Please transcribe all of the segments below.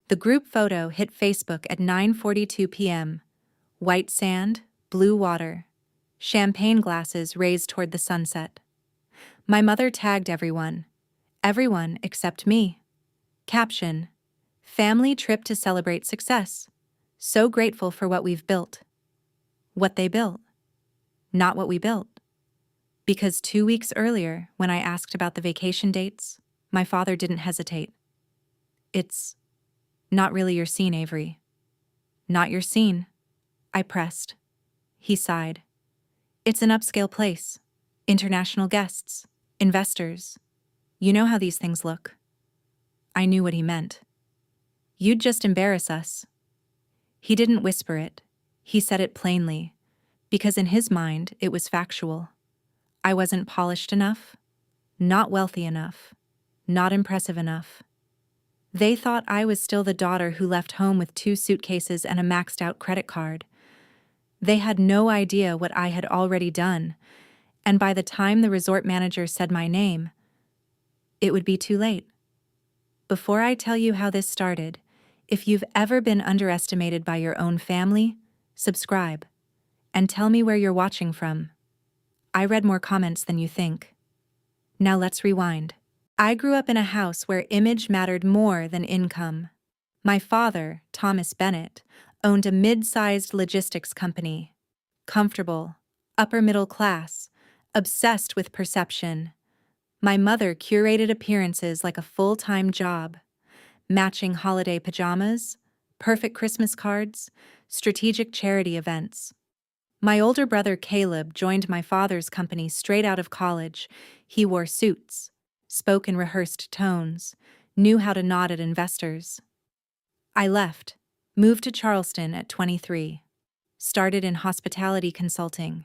The group photo hit Facebook at 9:42 p.m. White sand, blue water, champagne glasses raised toward the sunset. My mother tagged everyone except me. Caption: Family trip to celebrate success. So grateful for what we've built. What they built. Not what we built. Because 2 weeks earlier, when I asked about the vacation dates, my father didn't hesitate. It's not really your scene, Avery. Not your scene, I pressed. He sighed. It's an upscale place. International guests. Investors. You know how these things look. I knew what he meant. You'd just embarrass us. He didn't whisper it. He said it plainly, because in his mind it was factual. I wasn't polished enough, not wealthy enough, not impressive enough. They thought I was still the daughter who left home with 2 suitcases and a maxed-out credit card. They had no idea what I had already done, and by the time the resort manager said my name, it would be too late. Before I tell you how this started, if you've ever been underestimated by your own family, subscribe, and tell me where you're watching from. I read more comments than you think. Now let's rewind. I grew up in a house where image mattered more than income. My father, Thomas Bennett, owned a mid-sized logistics company. Comfortable, upper middle class, obsessed with perception. My mother curated appearances like a full-time job. Matching holiday pajamas, perfect Christmas cards, strategic charity events. My older brother Caleb joined my father's company straight out of college. He wore suits, spoke in rehearsed tones, knew how to nod at investors. I left, moved to Charleston at 23. Started in hospitality consulting,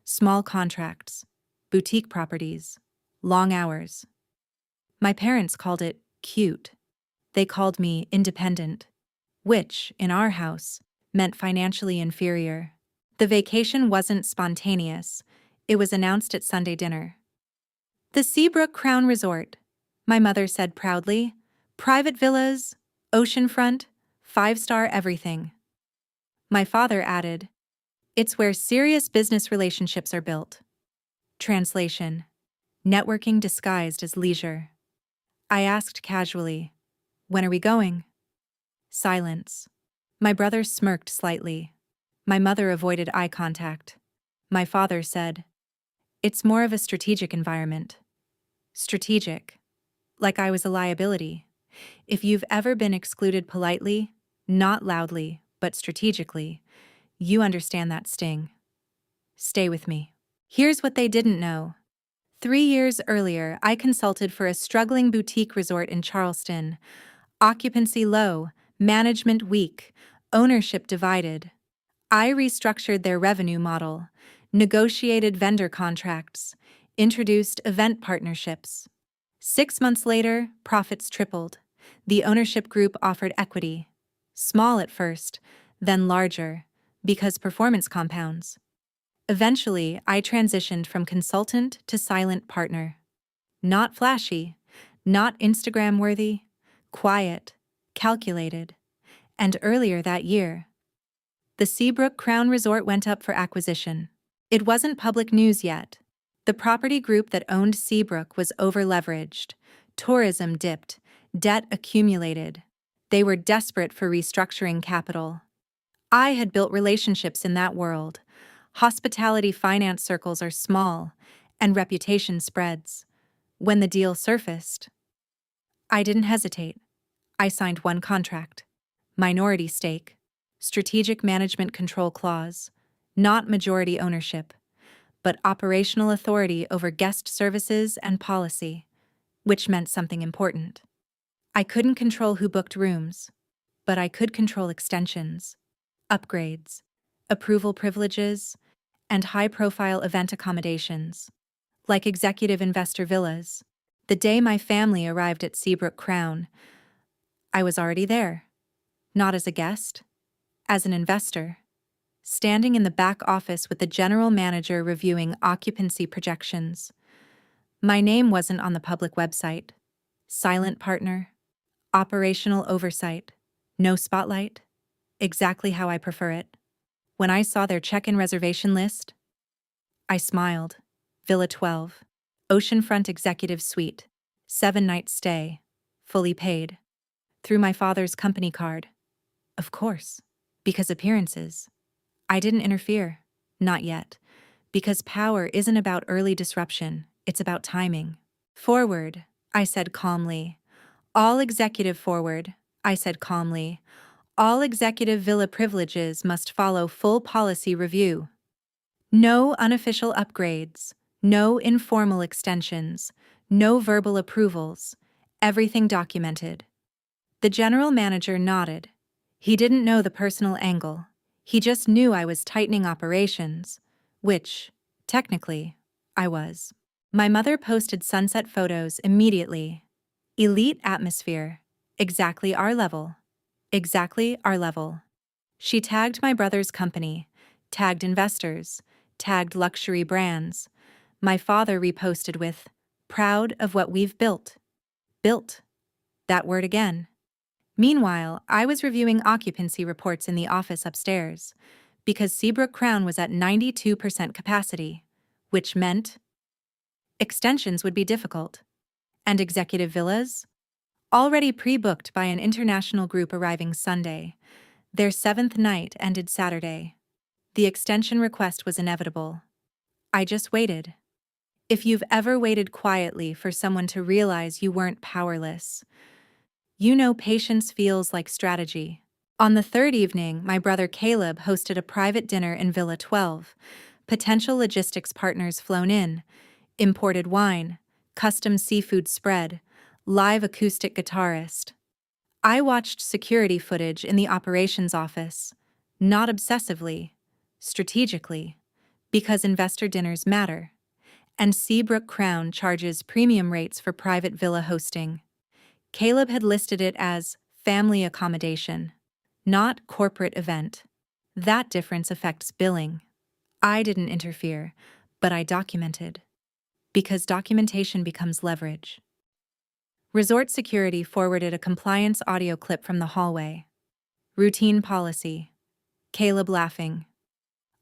small contracts, boutique properties, long hours. My parents called it cute. They called me independent, which, in our house, meant financially inferior. The vacation wasn't spontaneous. It was announced at Sunday dinner. The Seabrook Crown Resort, my mother said proudly. Private villas, oceanfront, 5-star everything. My father added, it's where serious business relationships are built. Translation: networking disguised as leisure. I asked casually, when are we going? Silence. My brother smirked slightly. My mother avoided eye contact. My father said, it's more of a strategic environment. Strategic. Like I was a liability. If you've ever been excluded politely, not loudly, but strategically, you understand that sting. Stay with me. Here's what they didn't know. 3 years earlier, I consulted for a struggling boutique resort in Charleston. Occupancy low, management weak, ownership divided. I restructured their revenue model, negotiated vendor contracts, introduced event partnerships. 6 months later, profits tripled. The ownership group offered equity. Small at first, then larger, because performance compounds. Eventually, I transitioned from consultant to silent partner. Not flashy, not Instagram-worthy, quiet, calculated. And earlier that year, the Seabrook Crown Resort went up for acquisition. It wasn't public news yet. The property group that owned Seabrook was over-leveraged. Tourism dipped, debt accumulated. They were desperate for restructuring capital. I had built relationships in that world. Hospitality finance circles are small, and reputation spreads. When the deal surfaced, I didn't hesitate. I signed one contract. Minority stake. Strategic management control clause. Not majority ownership, but operational authority over guest services and policy, which meant something important. I couldn't control who booked rooms, but I could control extensions, upgrades, approval privileges, and high-profile event accommodations, like executive investor villas. The day my family arrived at Seabrook Crown, I was already there, not as a guest, as an investor, standing in the back office with the general manager reviewing occupancy projections. My name wasn't on the public website. Silent partner, operational oversight, No spotlight. Exactly how I prefer it. When I saw their check-in reservation list, I smiled. Villa 12. Oceanfront Executive Suite. 7-night stay. Fully paid. Through my father's company card. Of course. Because appearances. I didn't interfere. Not yet. Because power isn't about early disruption, it's about timing. Forward, I said calmly. All executive forward, I said calmly. All executive villa privileges must follow full policy review. No unofficial upgrades, no informal extensions, no verbal approvals, everything documented. The general manager nodded. He didn't know the personal angle. He just knew I was tightening operations, which, technically, I was. My mother posted sunset photos immediately. Elite atmosphere. Exactly our level. Exactly our level. She tagged my brother's company, tagged investors, tagged luxury brands. My father reposted with, "Proud of what we've built." Built. That word again. Meanwhile, I was reviewing occupancy reports in the office upstairs, because Seabrook Crown was at 92% capacity, which meant extensions would be difficult. And executive villas? Already pre-booked by an international group arriving Sunday. Their 7th night ended Saturday. The extension request was inevitable. I just waited. If you've ever waited quietly for someone to realize you weren't powerless, you know patience feels like strategy. On the third evening, my brother Caleb hosted a private dinner in Villa 12. Potential logistics partners flown in, imported wine, custom seafood spread, live acoustic guitarist. I watched security footage in the operations office, not obsessively, strategically, because investor dinners matter, and Seabrook Crown charges premium rates for private villa hosting. Caleb had listed it as family accommodation, not corporate event. That difference affects billing. I didn't interfere, but I documented. Because documentation becomes leverage. Resort security forwarded a compliance audio clip from the hallway. Routine policy. Caleb laughing.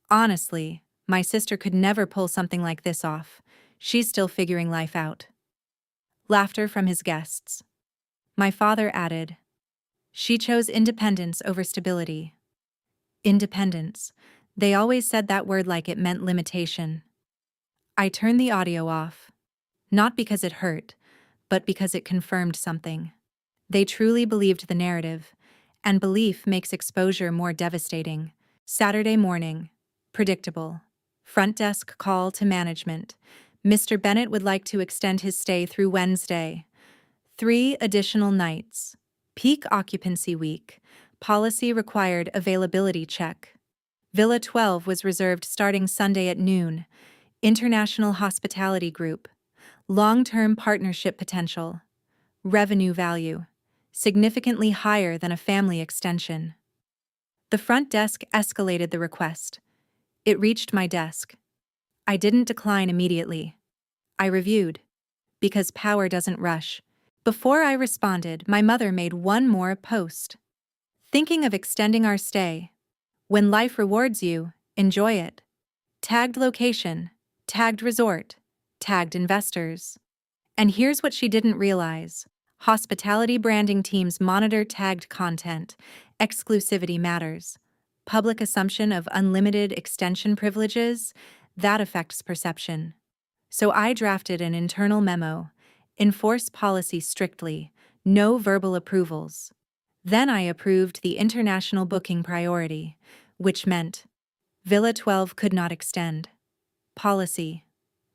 Honestly, my sister could never pull something like this off. She's still figuring life out. Laughter from his guests. My father added, "She chose independence over stability." Independence. They always said that word like it meant limitation. I turned the audio off. Not because it hurt, but because it confirmed something. They truly believed the narrative, and belief makes exposure more devastating. Saturday morning. Predictable. Front desk call to management. Mr. Bennett would like to extend his stay through Wednesday. 3 additional nights. Peak occupancy week. Policy required availability check. Villa 12 was reserved starting Sunday at noon. International hospitality group. Long-term partnership potential. Revenue value. Significantly higher than a family extension. The front desk escalated the request. It reached my desk. I didn't decline immediately. I reviewed. Because power doesn't rush. Before I responded, my mother made one more post. Thinking of extending our stay. When life rewards you, enjoy it. Tagged location, tagged resort, tagged investors. And here's what she didn't realize. Hospitality branding teams monitor tagged content. Exclusivity matters. Public assumption of unlimited extension privileges, that affects perception. So I drafted an internal memo. Enforce policy strictly. No verbal approvals. Then I approved the international booking priority, which meant Villa 12 could not extend. Policy.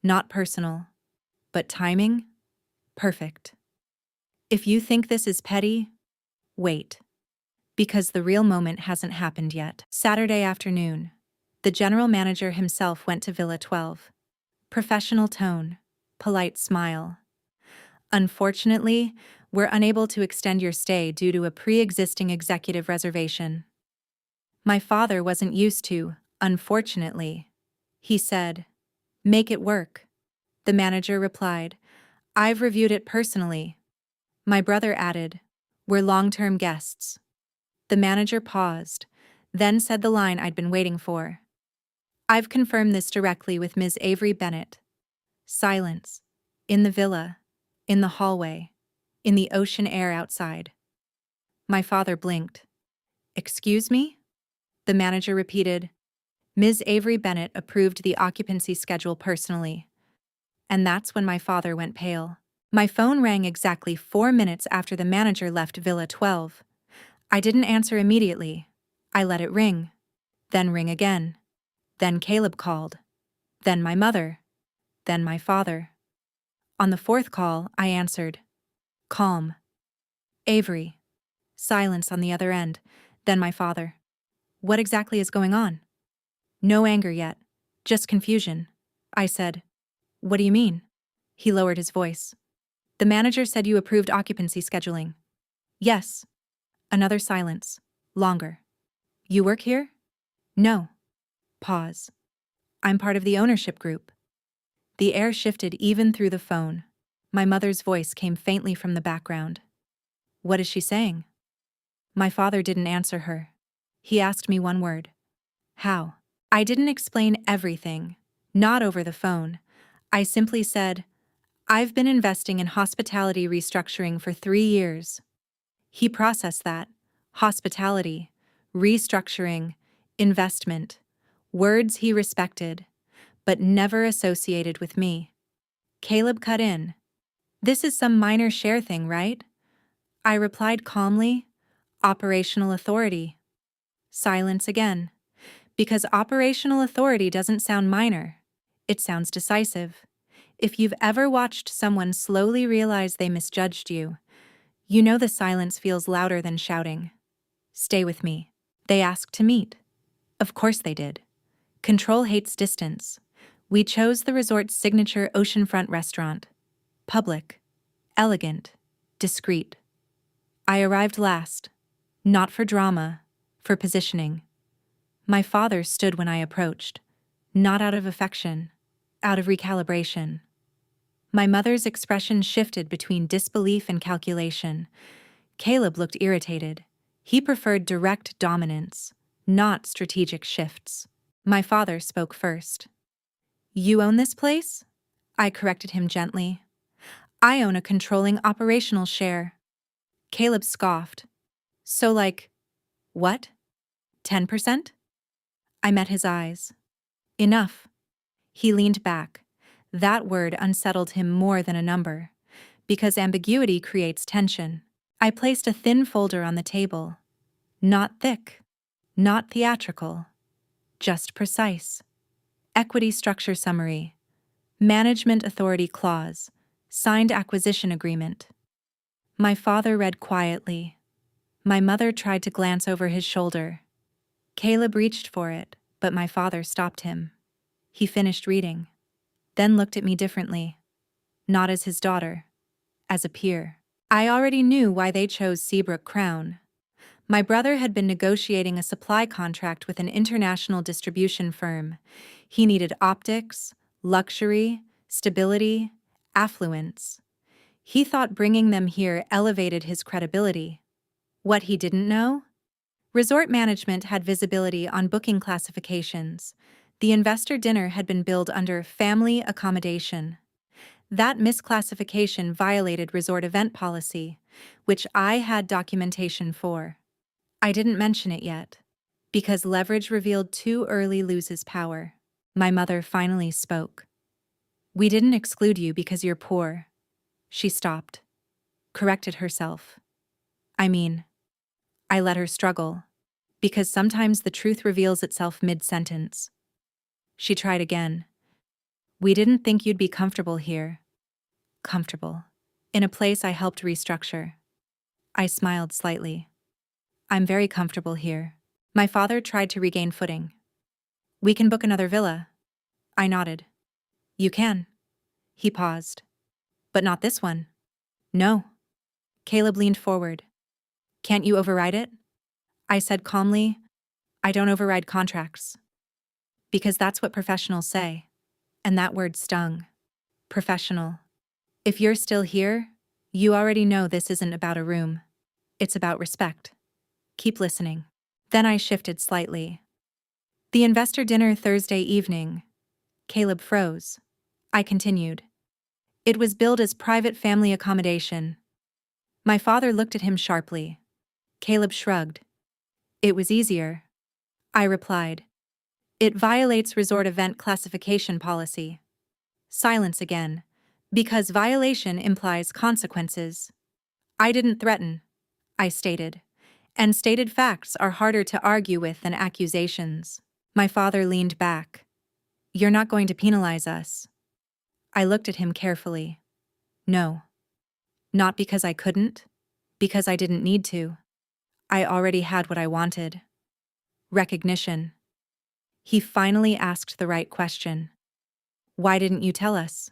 Not personal. But timing? Perfect. If you think this is petty, wait. Because the real moment hasn't happened yet. Saturday afternoon. The general manager himself went to Villa 12. Professional tone. Polite smile. Unfortunately, we're unable to extend your stay due to a pre-existing executive reservation. My father wasn't used to, unfortunately. He said, "Make it work." The manager replied, "I've reviewed it personally." My brother added, "We're long-term guests." The manager paused, then said the line I'd been waiting for. "I've confirmed this directly with Ms. Avery Bennett." Silence. In the villa. In the hallway. In the ocean air outside. My father blinked. "Excuse me?" The manager repeated. "Ms. Avery Bennett approved the occupancy schedule personally." And that's when my father went pale. My phone rang exactly 4 minutes after the manager left Villa 12. I didn't answer immediately. I let it ring. Then ring again. Then Caleb called. Then my mother. Then my father. On the fourth call, I answered. Calm. "Avery." Silence on the other end. Then my father. "What exactly is going on?" No anger yet. Just confusion. I said. "What do you mean?" He lowered his voice. "The manager said you approved occupancy scheduling." "Yes." Another silence. Longer. "You work here?" "No." Pause. "I'm part of the ownership group." The air shifted even through the phone. My mother's voice came faintly from the background. "What is she saying?" My father didn't answer her. He asked me one word. "How?" I didn't explain everything. Not over the phone. I simply said, "I've been investing in hospitality restructuring for 3 years." He processed that. Hospitality, restructuring, investment. Words he respected, but never associated with me. Caleb cut in. "This is some minor share thing, right?" I replied calmly, "Operational authority." Silence again. Because operational authority doesn't sound minor. It sounds decisive. If you've ever watched someone slowly realize they misjudged you, you know the silence feels louder than shouting. "Stay with me." They asked to meet. Of course they did. Control hates distance. We chose the resort's signature oceanfront restaurant. Public. Elegant. Discreet. I arrived last. Not for drama, for positioning. My father stood when I approached. Not out of affection, out of recalibration. My mother's expression shifted between disbelief and calculation. Caleb looked irritated. He preferred direct dominance, not strategic shifts. My father spoke first. "You own this place?" I corrected him gently. "I own a controlling operational share." Caleb scoffed. "So like, what? 10%? I met his eyes. "Enough." He leaned back. That word unsettled him more than a number, because ambiguity creates tension. I placed a thin folder on the table. Not thick, not theatrical, just precise. Equity structure summary. Management authority clause. Signed acquisition agreement. My father read quietly. My mother tried to glance over his shoulder. Caleb reached for it, but my father stopped him. He finished reading, then looked at me differently. Not as his daughter, as a peer. I already knew why they chose Seabrook Crown. My brother had been negotiating a supply contract with an international distribution firm. He needed optics, luxury, stability, affluence. He thought bringing them here elevated his credibility. What he didn't know? Resort management had visibility on booking classifications. The investor dinner had been billed under family accommodation. That misclassification violated resort event policy, which I had documentation for. I didn't mention it yet, because leverage revealed too early loses power. My mother finally spoke. "We didn't exclude you because you're poor." She stopped, corrected herself. I let her struggle, because sometimes the truth reveals itself mid-sentence. She tried again. "We didn't think you'd be comfortable here." Comfortable. In a place I helped restructure. I smiled slightly. "I'm very comfortable here." My father tried to regain footing. "We can book another villa." I nodded. "You can." He paused. "But not this one." "No." Caleb leaned forward. "Can't you override it?" I said calmly, "I don't override contracts." Because that's what professionals say. And that word stung. Professional. If you're still here, you already know this isn't about a room. It's about respect. Keep listening. Then I shifted slightly. The investor dinner Thursday evening. Caleb froze. I continued. It was billed as private family accommodation. My father looked at him sharply. Caleb shrugged. It was easier. I replied. It violates resort event classification policy. Silence again. Because violation implies consequences. I didn't threaten, I stated. And stated facts are harder to argue with than accusations. My father leaned back. You're not going to penalize us. I looked at him carefully. No. Not because I couldn't, because I didn't need to. I already had what I wanted. Recognition. He finally asked the right question. Why didn't you tell us?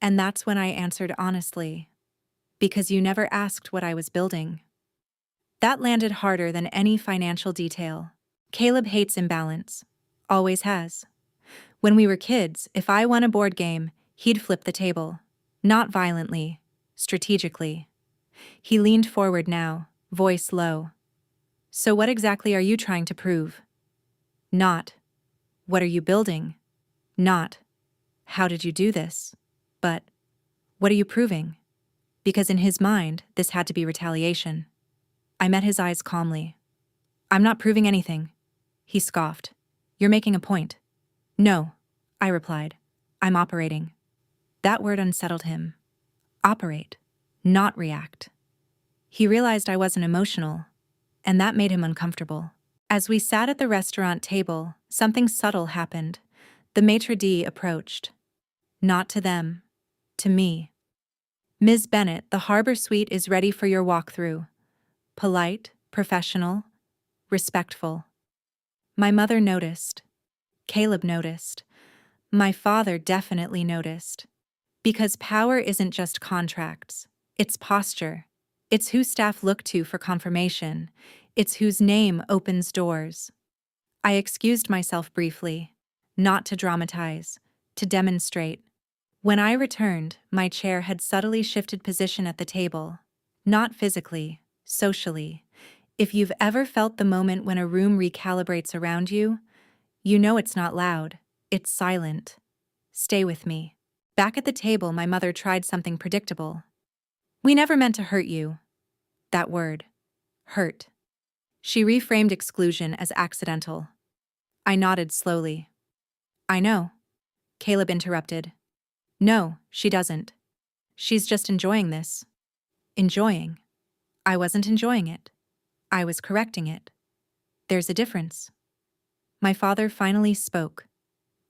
And that's when I answered honestly. Because you never asked what I was building. That landed harder than any financial detail. Caleb hates imbalance. Always has. When we were kids, if I won a board game, he'd flip the table. Not violently, strategically. He leaned forward now, voice low. So what exactly are you trying to prove? Not, what are you building? Not, how did you do this? But, what are you proving? Because in his mind, this had to be retaliation. I met his eyes calmly. I'm not proving anything. He scoffed. You're making a point. No, I replied. I'm operating. That word unsettled him. Operate, not react. He realized I wasn't emotional, and that made him uncomfortable. As we sat at the restaurant table, something subtle happened. The maitre d' approached. Not to them, to me. Ms. Bennett, the Harbor Suite is ready for your walkthrough. Polite, professional, respectful. My mother noticed. Caleb noticed. My father definitely noticed. Because power isn't just contracts. It's posture. It's who staff look to for confirmation. It's whose name opens doors. I excused myself briefly. Not to dramatize. To demonstrate. When I returned, my chair had subtly shifted position at the table. Not physically, socially. If you've ever felt the moment when a room recalibrates around you, you know it's not loud, it's silent. Stay with me. Back at the table, my mother tried something predictable. We never meant to hurt you. That word. Hurt. She reframed exclusion as accidental. I nodded slowly. I know. Caleb interrupted. No, she doesn't. She's just enjoying this. Enjoying. I wasn't enjoying it. I was correcting it. There's a difference. My father finally spoke.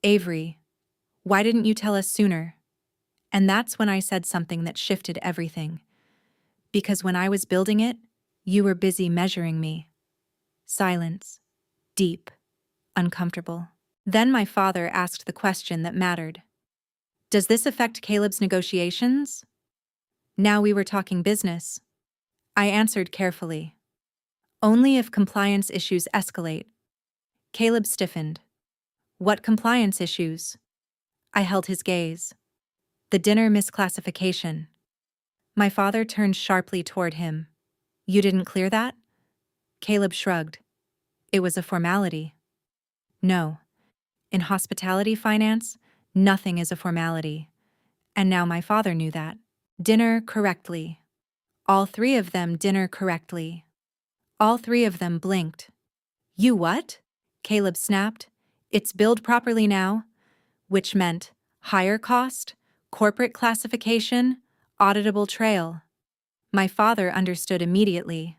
Avery, why didn't you tell us sooner? And that's when I said something that shifted everything. Because when I was building it, you were busy measuring me. Silence. Deep. Uncomfortable. Then my father asked the question that mattered. Does this affect Caleb's negotiations? Now we were talking business. I answered carefully. Only if compliance issues escalate. Caleb stiffened. What compliance issues? I held his gaze. The dinner misclassification. My father turned sharply toward him. You didn't clear that? Caleb shrugged. It was a formality. No. In hospitality finance, nothing is a formality. And now my father knew that. Dinner correctly. All three of them dinner correctly. All three of them blinked. You what? Caleb snapped. It's billed properly now, which meant higher cost, corporate classification, auditable trail. My father understood immediately.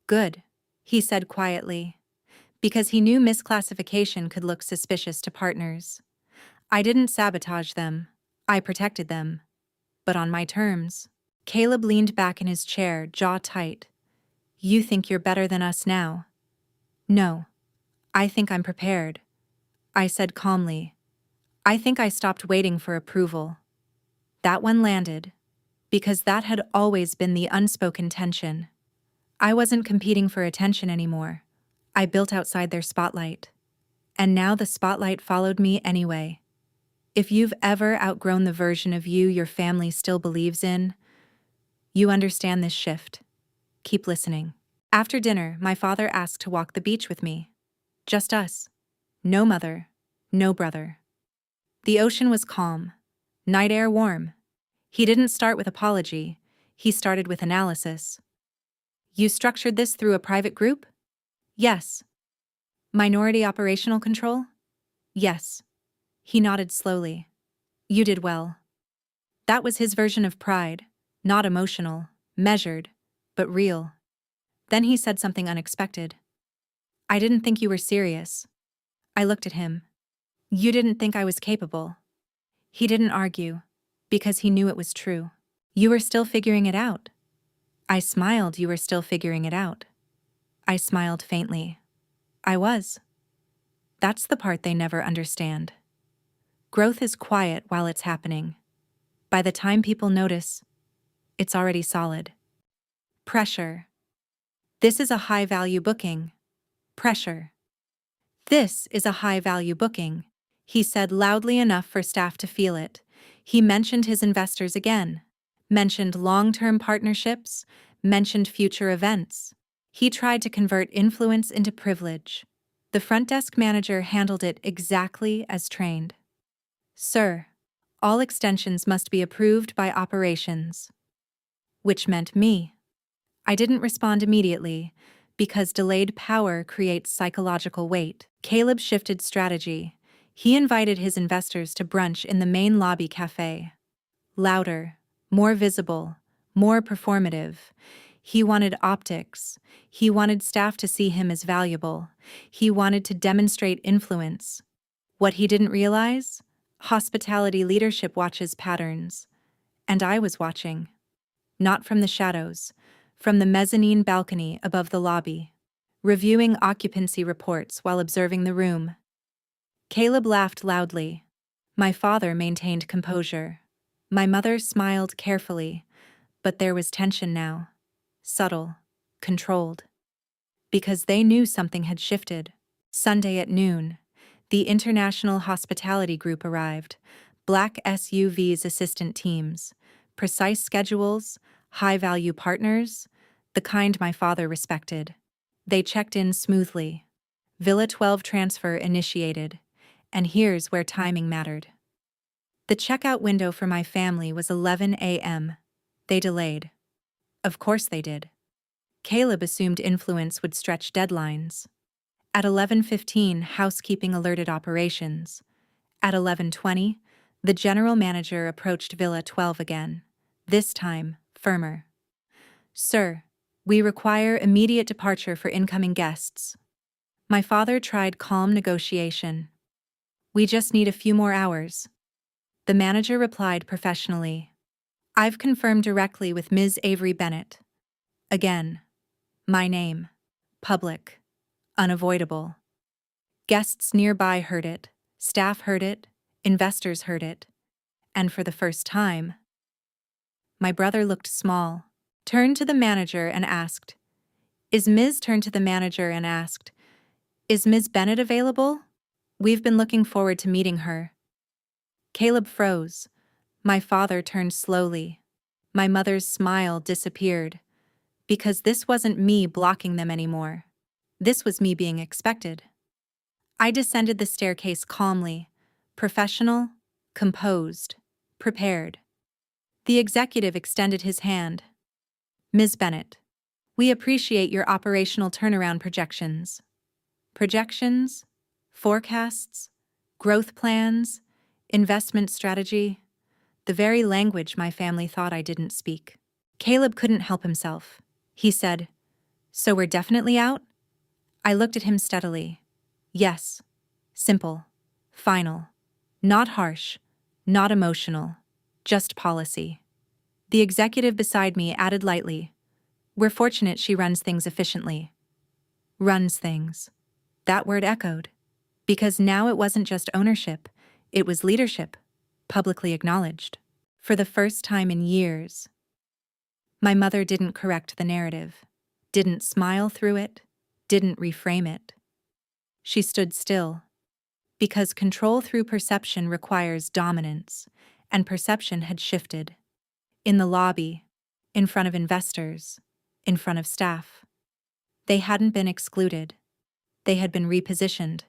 Good, he said quietly, because he knew misclassification could look suspicious to partners. I didn't sabotage them. I protected them. But on my terms. Caleb leaned back in his chair, jaw tight. You think you're better than us now? No. I think I'm prepared. I said calmly. I think I stopped waiting for approval. That one landed, because that had always been the unspoken tension. I wasn't competing for attention anymore. I built outside their spotlight. And now the spotlight followed me anyway. If you've ever outgrown the version of you your family still believes in, you understand this shift. Keep listening. After dinner, my father asked to walk the beach with me. Just us. No mother. No brother. The ocean was calm. Night air warm. He didn't start with apology. He started with analysis. You structured this through a private group? Yes. Minority operational control? Yes. He nodded slowly. You did well. That was his version of pride, not emotional, measured, but real. Then he said something unexpected. I didn't think you were serious. I looked at him. You didn't think I was capable. He didn't argue, because he knew it was true. You were still figuring it out. I smiled. You were still figuring it out. I smiled faintly. I was. That's the part they never understand. Growth is quiet while it's happening. By the time people notice, it's already solid. Pressure. This is a high-value booking. Pressure. This is a high-value booking, he said loudly enough for staff to feel it. He mentioned his investors again, mentioned long-term partnerships, mentioned future events. He tried to convert influence into privilege. The front desk manager handled it exactly as trained. Sir, all extensions must be approved by operations. Which meant me. I didn't respond immediately, because delayed power creates psychological weight. Caleb shifted strategy. He invited his investors to brunch in the main lobby cafe. Louder, more visible, more performative. He wanted optics. He wanted staff to see him as valuable. He wanted to demonstrate influence. What he didn't realize? Hospitality leadership watches patterns. And I was watching. Not from the shadows, from the mezzanine balcony above the lobby, reviewing occupancy reports while observing the room. Caleb laughed loudly. My father maintained composure. My mother smiled carefully, but there was tension now. Subtle, controlled. Because they knew something had shifted. Sunday at noon, the International Hospitality Group arrived. Black SUVs assistant teams, precise schedules, high-value partners, the kind my father respected. They checked in smoothly. Villa 12 transfer initiated, and here's where timing mattered. The checkout window for my family was 11 a.m. They delayed. Of course they did. Caleb assumed influence would stretch deadlines. At 11:15, housekeeping alerted operations. At 11:20, the general manager approached Villa 12 again, this time firmer. Sir, we require immediate departure for incoming guests. My father tried calm negotiation. We just need a few more hours. The manager replied professionally. I've confirmed directly with Ms. Avery Bennett. Again. My name. Public. Unavoidable. Guests nearby heard it. Staff heard it. Investors heard it. And for the first time, my brother looked small, turned to the manager and asked, Is Ms. Bennett available? We've been looking forward to meeting her. Caleb froze. My father turned slowly. My mother's smile disappeared. Because this wasn't me blocking them anymore. This was me being expected. I descended the staircase calmly, professional, composed, prepared. The executive extended his hand. Ms. Bennett, we appreciate your operational turnaround projections. Projections, forecasts, growth plans, investment strategy, the very language my family thought I didn't speak. Caleb couldn't help himself. He said, So we're definitely out? I looked at him steadily. Yes. Simple. Final. Not harsh. Not emotional. Just policy. The executive beside me added lightly, We're fortunate she runs things efficiently. Runs things. That word echoed. Because now it wasn't just ownership, it was leadership, publicly acknowledged. For the first time in years. My mother didn't correct the narrative, didn't smile through it, didn't reframe it. She stood still. Because control through perception requires dominance, and perception had shifted. In the lobby, in front of investors, in front of staff. They hadn't been excluded. They had been repositioned.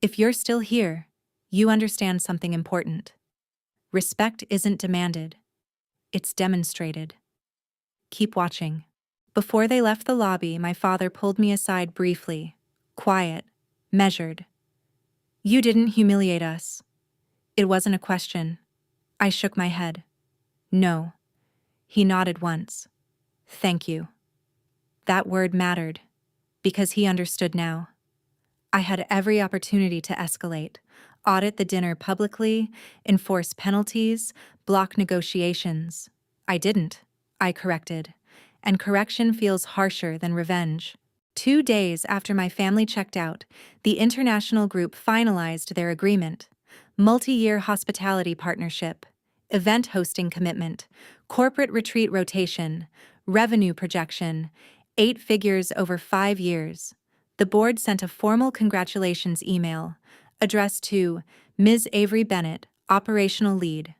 If you're still here, you understand something important. Respect isn't demanded. It's demonstrated. Keep watching. Before they left the lobby, my father pulled me aside briefly, quiet, measured. You didn't humiliate us. It wasn't a question. I shook my head. No. He nodded once. Thank you. That word mattered, because he understood now. I had every opportunity to escalate, audit the dinner publicly, enforce penalties, block negotiations. I didn't. I corrected. And correction feels harsher than revenge. 2 days after my family checked out, the international group finalized their agreement. Multi-year hospitality partnership, event hosting commitment, corporate retreat rotation, revenue projection, 8 figures over 5 years. The board sent a formal congratulations email, addressed to Ms. Avery Bennett, operational lead.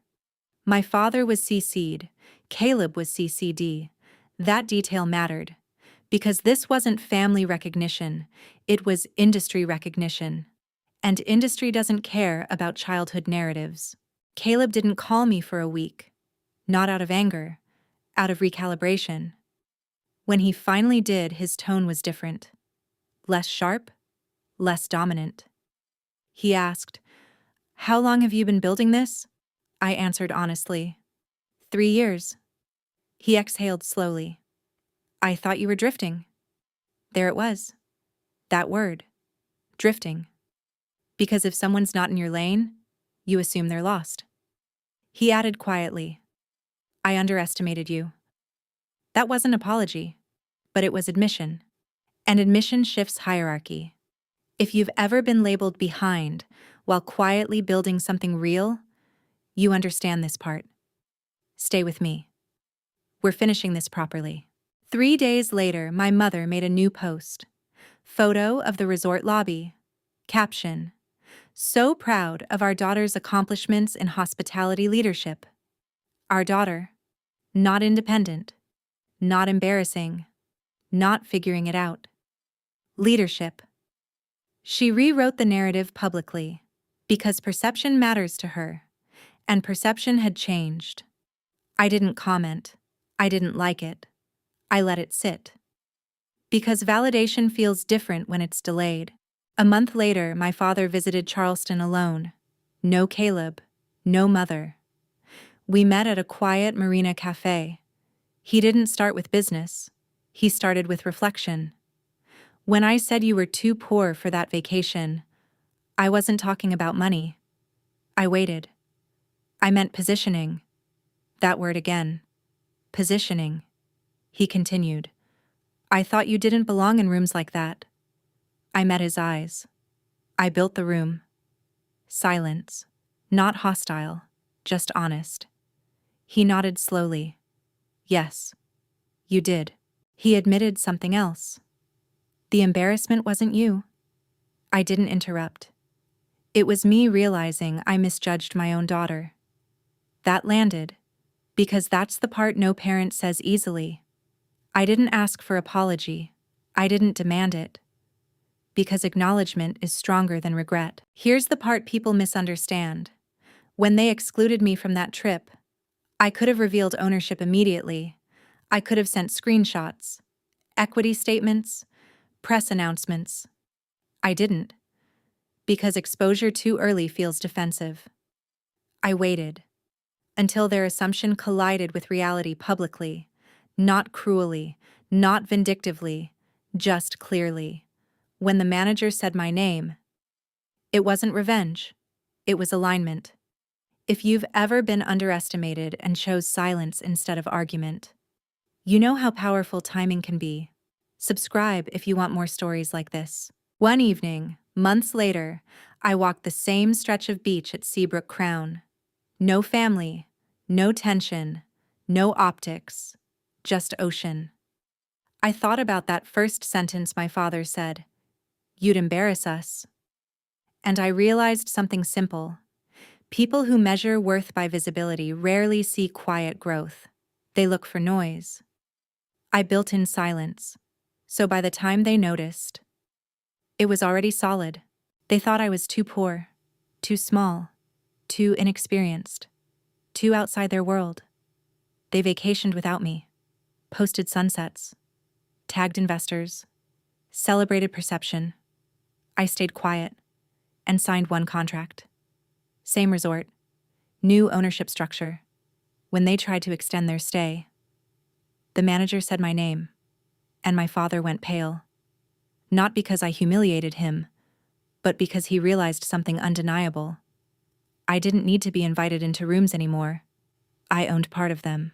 My father was CC'd, Caleb was CC'd. That detail mattered, because this wasn't family recognition, it was industry recognition. And industry doesn't care about childhood narratives. Caleb didn't call me for a week, not out of anger, out of recalibration. When he finally did, his tone was different. Less sharp, less dominant. He asked, "How long have you been building this?" I answered honestly. 3 years. He exhaled slowly. I thought you were drifting. There it was. That word. Drifting. Because if someone's not in your lane, you assume they're lost. He added quietly, I underestimated you. That wasn't apology, but it was admission. And admission shifts hierarchy. If you've ever been labeled behind while quietly building something real, you understand this part. Stay with me. We're finishing this properly. 3 days later, my mother made a new post. Photo of the resort lobby. Caption: So proud of our daughter's accomplishments in hospitality leadership. Our daughter. Not independent. Not embarrassing. Not figuring it out. Leadership. She rewrote the narrative publicly, because perception matters to her, and perception had changed. I didn't comment. I didn't like it. I let it sit. Because validation feels different when it's delayed. A month later, my father visited Charleston alone. No Caleb. No mother. We met at a quiet marina cafe. He didn't start with business. He started with reflection. When I said you were too poor for that vacation, I wasn't talking about money. I waited. I meant positioning. That word again. Positioning. He continued. I thought you didn't belong in rooms like that. I met his eyes. I built the room. Silence. Not hostile, just honest. He nodded slowly. Yes, you did. He admitted something else. The embarrassment wasn't you. I didn't interrupt. It was me realizing I misjudged my own daughter. That landed, because that's the part no parent says easily. I didn't ask for apology. I didn't demand it. Because acknowledgement is stronger than regret. Here's the part people misunderstand. When they excluded me from that trip, I could have revealed ownership immediately. I could have sent screenshots, equity statements, press announcements. I didn't. Because exposure too early feels defensive. I waited. Until their assumption collided with reality publicly. Not cruelly, not vindictively, just clearly. When the manager said my name, it wasn't revenge. It was alignment. If you've ever been underestimated and chose silence instead of argument, you know how powerful timing can be. Subscribe if you want more stories like this. One evening, months later, I walked the same stretch of beach at Seabrook Crown. No family, no tension, no optics, just ocean. I thought about that first sentence my father said, "You'd embarrass us." And I realized something simple. People who measure worth by visibility rarely see quiet growth. They look for noise. I built in silence. So by the time they noticed, it was already solid. They thought I was too poor, too small, too inexperienced, too outside their world. They vacationed without me, posted sunsets, tagged investors, celebrated perception. I stayed quiet and signed one contract. Same resort, new ownership structure. When they tried to extend their stay, the manager said my name, and my father went pale. Not because I humiliated him, but because he realized something undeniable. I didn't need to be invited into rooms anymore. I owned part of them.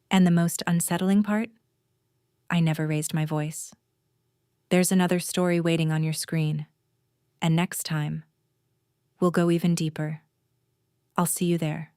And the most unsettling part? I never raised my voice. There's another story waiting on your screen. And next time, we'll go even deeper. I'll see you there.